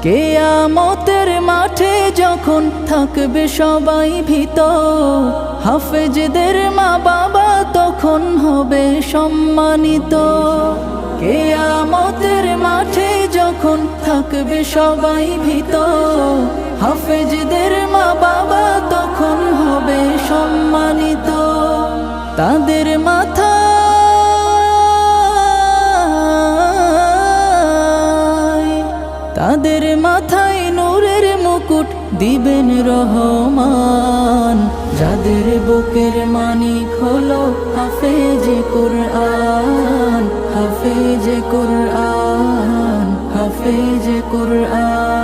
কিয়ামতের মাঠে যখন থাকবে সবাই ভীত, হাফেজদের মা বাবা তখন হবে সম্মানিত। কিয়ামতের মাঠে যখন থাকবে সবাই ভীত, হাফেজদের মা বাবা তখন হবে সম্মানিত। তাদের মাথায় নূরের মুকুট দিবেন রহমান, যাদের বুকের মানিক হলো হাফেজে কুরআন, হাফেজে কুরআন, হাফেজে কুরআন।